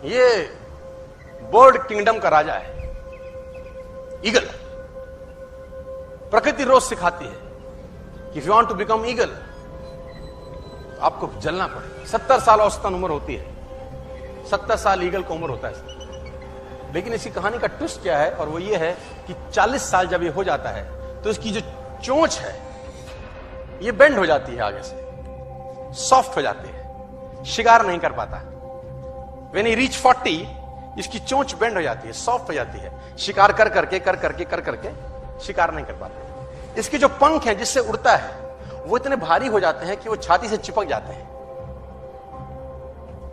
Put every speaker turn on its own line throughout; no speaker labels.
ये bird kingdom का राजा है ईगल। प्रकृति रोज सिखाती है कि if you want to become eagle तो आपको जलना पड़ेगा। 70 साल औसतन उम्र होती है, 70 साल ईगल की उम्र होता है। लेकिन इसी कहानी का ट्विस्ट क्या है, और वो ये है कि 40 साल जब ये हो जाता है तो इसकी जो चोंच है ये बेंड हो जाती है, आगे से सॉफ्ट हो जाती है, शिकार नहीं कर पाता। व्हेन ही रीच 40 इसकी चोंच बेंड हो जाती है, सॉफ्ट हो जाती है, शिकार कर करके शिकार नहीं कर पाते। इसके जो पंख हैं जिससे उड़ता है वो इतने भारी हो जाते हैं कि वो छाती से चिपक जाते हैं,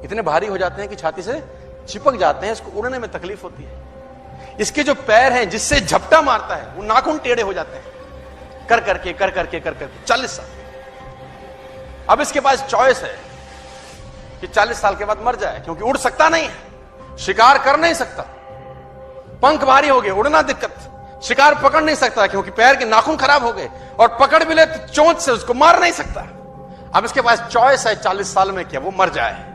इतने भारी हो जाते हैं कि छाती से चिपक जाते हैं, इसको उड़ने में तकलीफ होती है। इसके जो पैर हैं जिससे झपटा मारता है वो नाखून टेढ़े हो जाते हैं, कर करके 40 साल। अब इसके पास चॉइस है कि 40 साल के बाद मर जाए, क्योंकि उड़ सकता नहीं है, शिकार कर नहीं सकता, पंख भारी हो गए, उड़ना दिक्कत, शिकार पकड़ नहीं सकता क्योंकि पैर के नाखून खराब हो गए, और पकड़ भी ले तो चोंच से उसको मार नहीं सकता। अब इसके पास चॉइस है 40 साल में क्या वो मर जाए।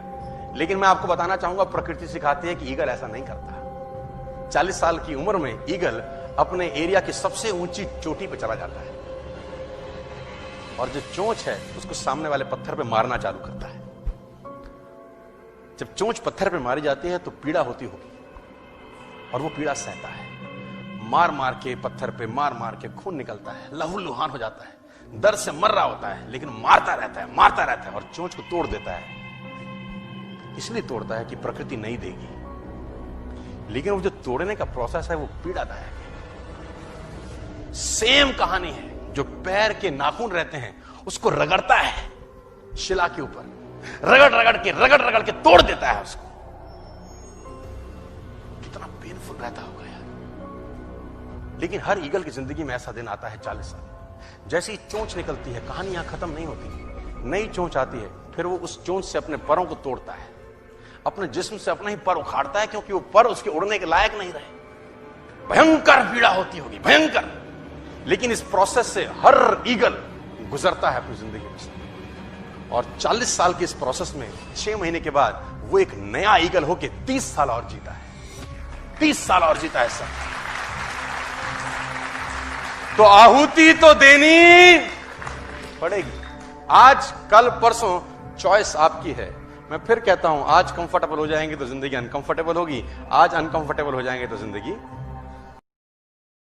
लेकिन मैं आपको बताना चाहूंगा, प्रकृति सिखाती है कि ईगल ऐसा नहीं करता। 40 साल की उम्र में ईगल अपने एरिया की सबसे ऊंची चोटी पर चला जाता है और जो चोंच है उसको सामने वाले पत्थर पे मारना चालू करता है। जब चोंच पत्थर पे मारी जाती है तो पीड़ा होती होगी, और वो पीड़ा सहता है, मार मार के पत्थर पे मार मार के खून निकलता है, लहूलुहान हो जाता है, दर्द से मर रहा होता है, लेकिन मारता रहता है और चोंच को तोड़ देता है। इसलिए तोड़ता है कि प्रकृति नहीं देगी, लेकिन वो जो तोड़ने का प्रोसेस है वो पीड़ादायक है। सेम कहानी है, जो पैर के नाखून रहते हैं उसको रगड़ता है शिला के ऊपर, रगड़ के तोड़ देता है उसको। कितना पेनफुल रहता होगा यार। लेकिन हर ईगल की जिंदगी में ऐसा दिन आता है 40 साल। जैसे ही चोंच निकलती है कहानी यहां खत्म नहीं होती, नई चोंच आती है, फिर वो उस चोंच से अपने परों को तोड़ता है, अपने जिस्म से अपना ही पर उखाड़ता है, क्योंकि वो पर उसके उड़ने के लायक नहीं रहे। भयंकर पीड़ा होती होगी, भयंकर। लेकिन इस प्रोसेस से हर ईगल गुजरता है अपनी जिंदगी में से, और 40 साल के इस प्रोसेस में 6 महीने के बाद वो एक नया ईगल होके 30 साल और जीता है, 30 साल और जीता है सर। तो आहुति तो देनी पड़ेगी। आज कल परसों चॉइस आपकी है। मैं फिर कहता हूं, आज कंफर्टेबल हो जाएंगे तो जिंदगी अनकंफर्टेबल होगी, आज अनकंफर्टेबल हो जाएंगे तो जिंदगी